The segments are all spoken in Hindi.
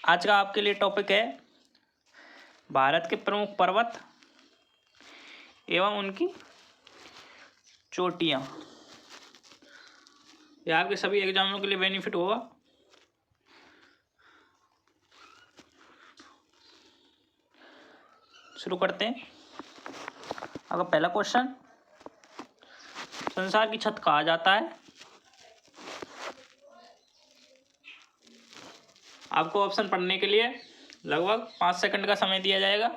आज का आपके लिए टॉपिक है भारत के प्रमुख पर्वत एवं उनकी चोटियाँ। यह आपके सभी एग्जामों के लिए बेनिफिट होगा। शुरू करते हैं। अगर पहला क्वेश्चन, संसार की छत कहा जाता है? आपको ऑप्शन पढ़ने के लिए लगभग 5 सेकंड का समय दिया जाएगा।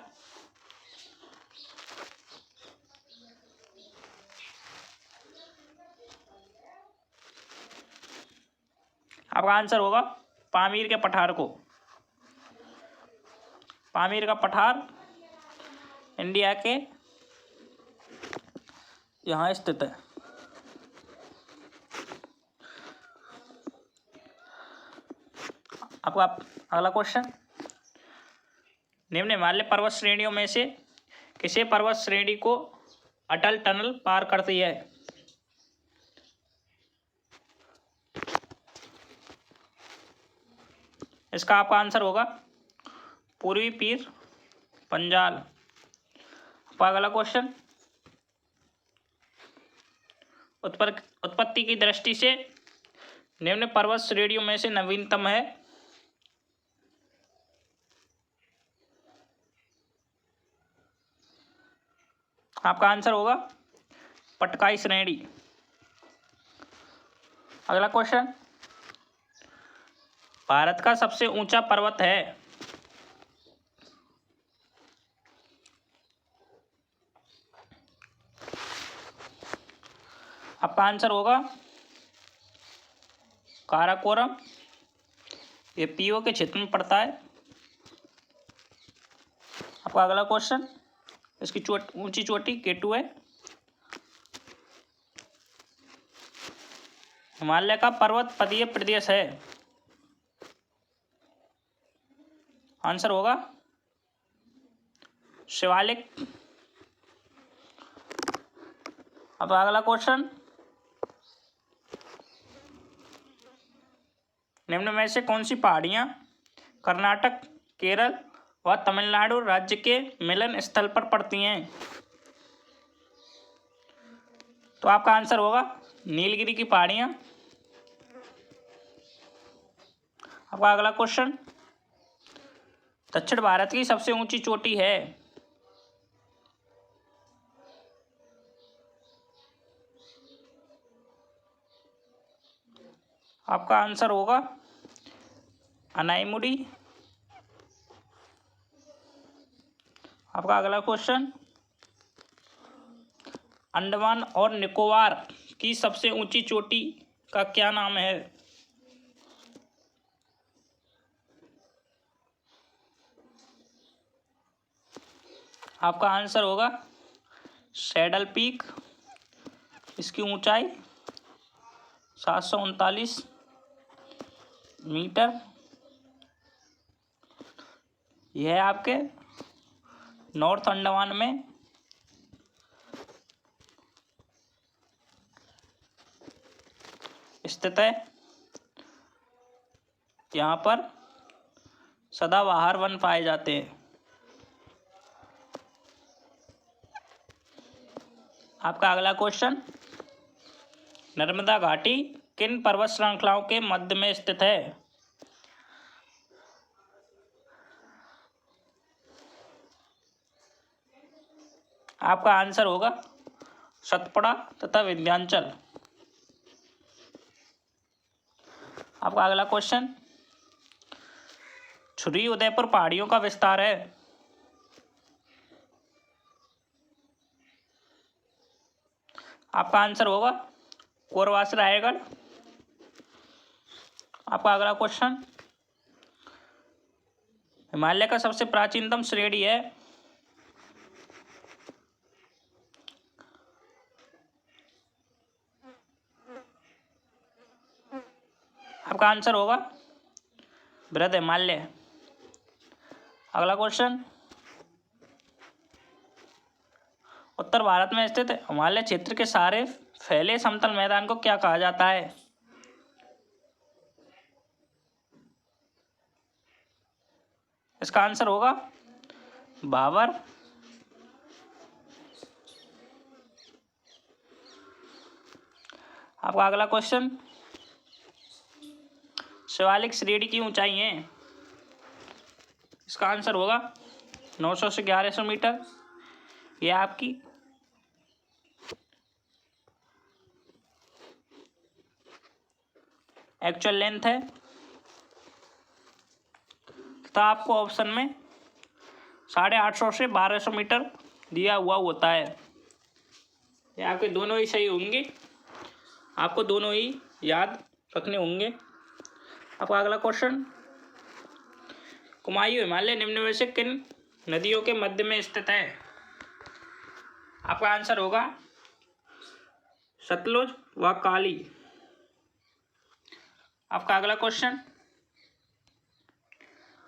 आपका आंसर होगा पामीर के पठार को। पामीर का पठार इंडिया के यहाँ स्थित है। आपका अगला क्वेश्चन, निम्न हिमालय पर्वत श्रेणियों में से किसे पर्वत श्रेणी को अटल टनल पार करती है? इसका आपका आंसर होगा पूर्वी पीर पंजाल। आपका अगला क्वेश्चन, उत्पत्ति की दृष्टि से निम्न पर्वत श्रेणियों में से नवीनतम है? आपका आंसर होगा पटकाई श्रेणी। अगला क्वेश्चन, भारत का सबसे ऊंचा पर्वत है? आपका आंसर होगा काराकोरम। ये पीओ के क्षेत्र में पड़ता है। आपका अगला क्वेश्चन, इसकी ऊंची चोटी K2 है। हिमालय का पर्वत पदीय प्रदेश है? आंसर होगा शिवालिक। अब अगला क्वेश्चन, निम्न में से कौन सी पहाड़ियां कर्नाटक, केरल व तमिलनाडु राज्य के मिलन स्थल पर पड़ती हैं? तो आपका आंसर होगा नीलगिरी की पहाड़ियां। आपका अगला क्वेश्चन, दक्षिण भारत की सबसे ऊंची चोटी है? आपका आंसर होगा अनाईमुड़ी। आपका अगला क्वेश्चन, अंडमान और निकोबार की सबसे ऊंची चोटी का क्या नाम है? आपका आंसर होगा सैडल पीक। इसकी ऊंचाई 739 मीटर। यह है आपके नॉर्थ अंडमान में स्थित है। यहाँ पर सदाबहार वन पाए जाते हैं। आपका अगला क्वेश्चन, नर्मदा घाटी किन पर्वत श्रृंखलाओं के मध्य में स्थित है? आपका आंसर होगा सतपुड़ा तथा विंध्याचल। आपका अगला क्वेश्चन, छुरी उदयपुर पहाड़ियों का विस्तार है? आपका आंसर होगा कोरवास रायगढ़। आपका अगला क्वेश्चन, हिमालय का सबसे प्राचीनतम श्रेणी है? आपका आंसर होगा बृहद हिमालय। अगला क्वेश्चन, उत्तर भारत में स्थित हिमालय क्षेत्र के सारे फैले समतल मैदान को क्या कहा जाता है? इसका आंसर होगा बाबर। आपका अगला क्वेश्चन, शिवालिक श्रेणी की ऊंचाई है। इसका आंसर होगा 900 से 1100 मीटर। यह आपकी एक्चुअल लेंथ है, तो आपको ऑप्शन में 850 से 1200 मीटर दिया हुआ होता है। ये आपके दोनों ही सही होंगे, आपको दोनों ही याद रखने होंगे। आपका अगला क्वेश्चन, कुमायूं हिमालय निम्न में से किन नदियों के मध्य में स्थित है। आपका आंसर होगा सतलुज व काली। आपका अगला क्वेश्चन,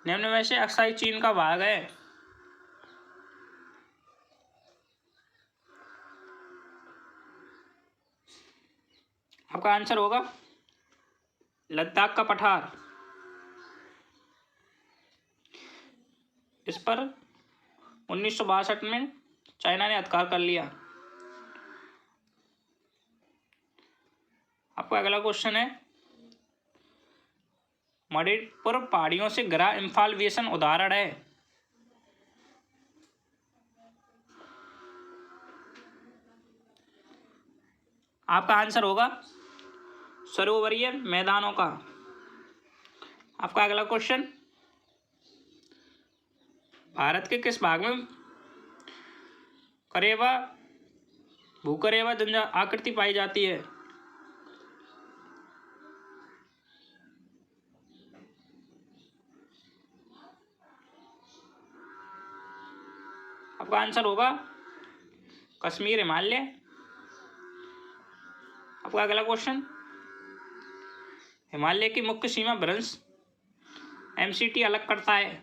निम्न में से अक्साई चीन का भाग है। आपका आंसर होगा लद्दाख का पठार। इस पर 1962 में चाइना ने अधिकार कर लिया। आपका अगला क्वेश्चन है, मणिपुर पहाड़ियों से घिरा इम्फाल बेसिन उदाहरण है। आपका आंसर होगा सरोवरीय मैदानों का। आपका अगला क्वेश्चन, भारत के किस भाग में करेवा भूकरेवा जंजा आकृति पाई जाती है। आपका आंसर होगा कश्मीर हिमालय। आपका अगला क्वेश्चन, हिमालय की मुख्य सीमा भ्रंश MCT अलग करता है।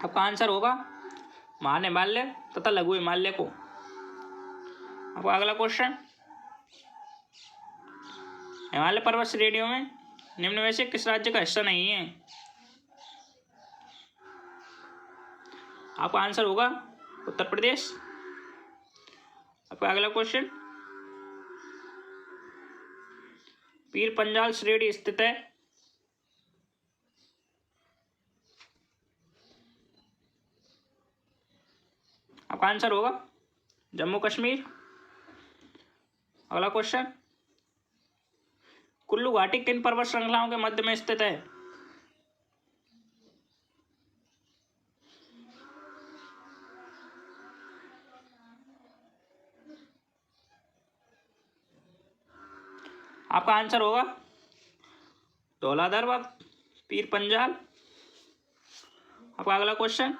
आपका आंसर होगा महान हिमालय तथा लघु हिमालय को। आपका अगला क्वेश्चन, हिमालय पर्वत श्रेणियों में निम्न में से किस राज्य का हिस्सा नहीं है। आपका आंसर होगा उत्तर प्रदेश। आपका अगला क्वेश्चन, पीर पंजाल श्रेणी स्थित है। आपका आंसर होगा जम्मू कश्मीर। अगला क्वेश्चन, कुल्लू घाटी किन पर्वत श्रृंखलाओं के मध्य में स्थित है। आपका आंसर होगा धौलाधर व पीर पंजाल। आपका अगला क्वेश्चन,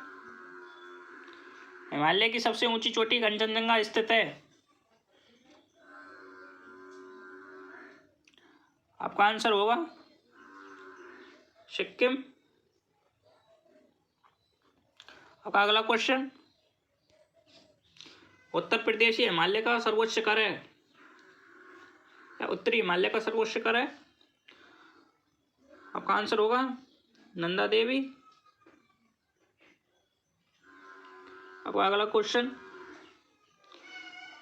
हिमालय की सबसे ऊंची चोटी कंचनजंगा स्थित है। आपका आंसर होगा सिक्किम। आपका अगला क्वेश्चन, उत्तर प्रदेश ही हिमालय का सर्वोच्च शिखर है या उत्तरी हिमालय का सर्वोच्च शिखर है। आपका आंसर होगा नंदा देवी। आपका अगला क्वेश्चन,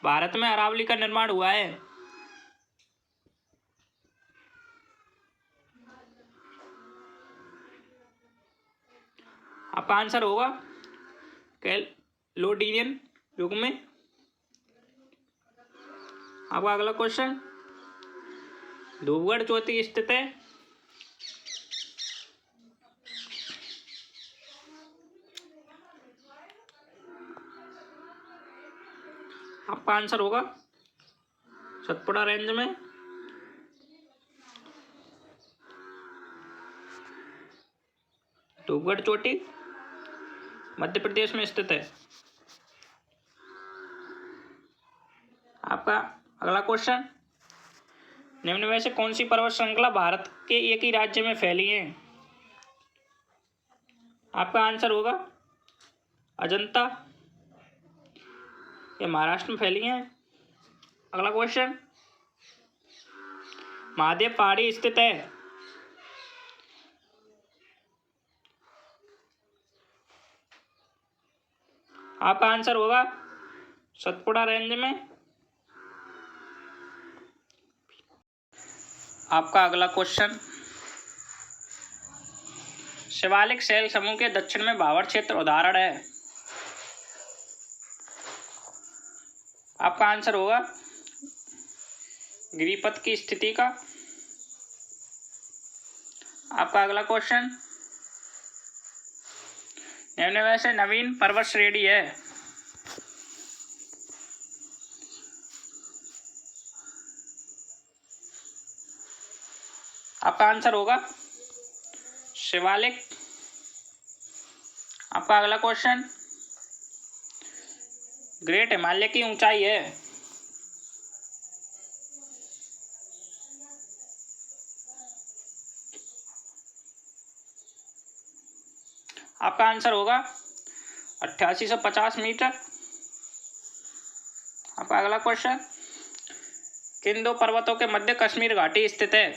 भारत में अरावली का निर्माण हुआ है। आपका आंसर होगा कैलोडिनियन युग में। आपका अगला क्वेश्चन, धूपगढ़ चोटी स्थित है। आपका आंसर होगा सतपुड़ा रेंज में। धूपगढ़ चोटी मध्य प्रदेश में स्थित है। आपका अगला क्वेश्चन, निम्न में से कौन सी पर्वत श्रृंखला भारत के एक ही राज्य में फैली है। आपका आंसर होगा अजंता। ये महाराष्ट्र में फैली है। अगला क्वेश्चन, महादेव पहाड़ी स्थित है? आपका आंसर होगा सतपुड़ा रेंज में। आपका अगला क्वेश्चन, शिवालिक शैल समूह के दक्षिण में भावर क्षेत्र उदाहरण है? आपका आंसर होगा गिरिपथ की स्थिति का। आपका अगला क्वेश्चन, निम्न में से नवीन पर्वत श्रेणी है? आपका आंसर होगा शिवालिक। आपका अगला क्वेश्चन, ग्रेट हिमालय की ऊंचाई है? आपका आंसर होगा 8850 मीटर। आपका अगला क्वेश्चन, किन दो पर्वतों के मध्य कश्मीर घाटी स्थित है?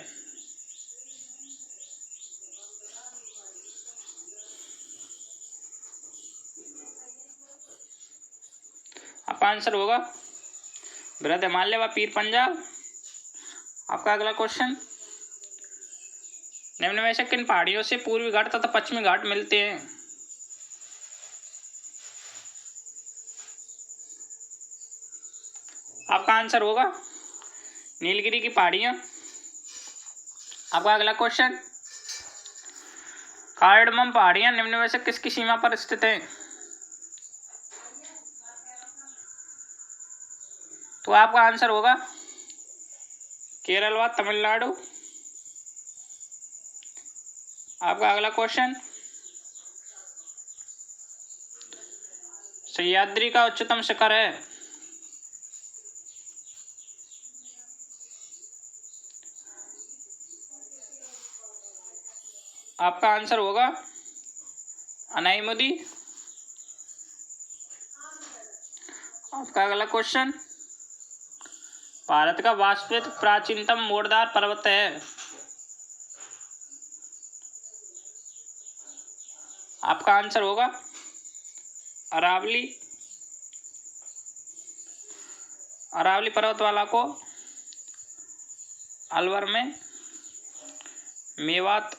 आपका आंसर होगा बृहद हिमालय व पीर पंजाब। आपका अगला क्वेश्चन, निम्न में से किन पहाड़ियों से पूर्वी घाट तथा पश्चिमी घाट मिलते हैं? आपका आंसर होगा नीलगिरी की पहाड़ियां। आपका अगला क्वेश्चन, कार्डमम पहाड़ियां निम्न में से किसकी सीमा पर स्थित हैं? तो आपका आंसर होगा केरल व तमिलनाडु। आपका अगला क्वेश्चन, सह्याद्री का उच्चतम शिखर है? आपका आंसर होगा अनाईमुदी। आपका अगला क्वेश्चन, भारत का वास्तविक प्राचीनतम मोड़दार पर्वत है? आपका आंसर होगा अरावली। अरावली पर्वतमाला को अलवर में मेवात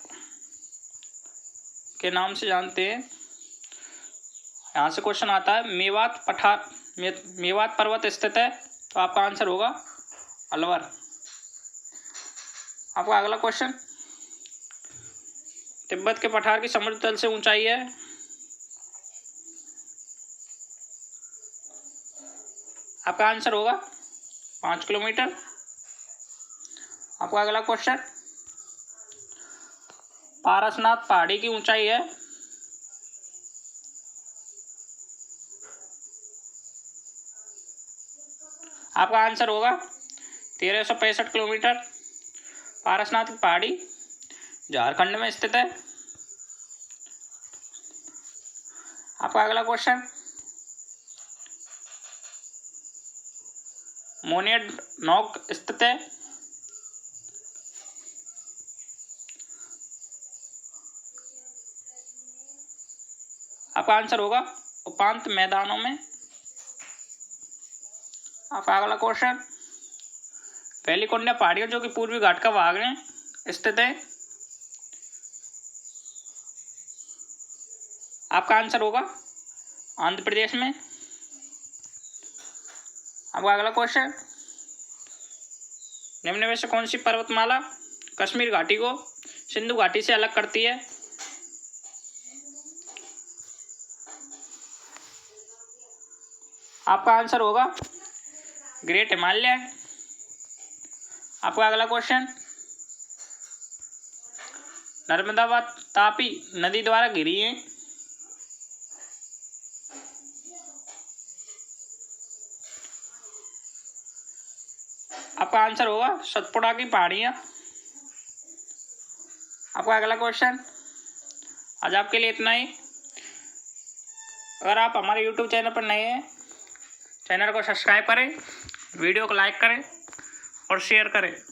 के नाम से जानते हैं। यहाँ से क्वेश्चन आता है, मेवात पर्वत स्थित है? तो आपका आंसर होगा अलवर। आपका अगला क्वेश्चन, तिब्बत के पठार की समुद्र तल से ऊंचाई है? आपका आंसर होगा 5 किलोमीटर। आपका अगला क्वेश्चन, पारसनाथ पहाड़ी की ऊंचाई है? आपका आंसर होगा 1365 किलोमीटर। पारसनाथ की पहाड़ी झारखंड में स्थित है। आपका अगला क्वेश्चन, मोनियाडनॉक स्थित है? आपका आंसर होगा उपांत मैदानों में। आपका अगला क्वेश्चन, वेलिकोंडा पहाड़ियों जो कि पूर्वी घाट का भाग में स्थित है? आपका आंसर होगा आंध्र प्रदेश में। आपका अगला क्वेश्चन, निम्न में से कौन सी पर्वतमाला कश्मीर घाटी को सिंधु घाटी से अलग करती है? आपका आंसर होगा ग्रेट हिमालय। आपका अगला क्वेश्चन, नर्मदा व तापी नदी द्वारा घिरी है? आपका आंसर होगा सतपुड़ा की पहाड़ियां। आपका अगला क्वेश्चन, आज आपके लिए इतना ही। अगर आप हमारे YouTube चैनल पर नए हैं, चैनल को सब्सक्राइब करें, वीडियो को लाइक करें और शेयर करें।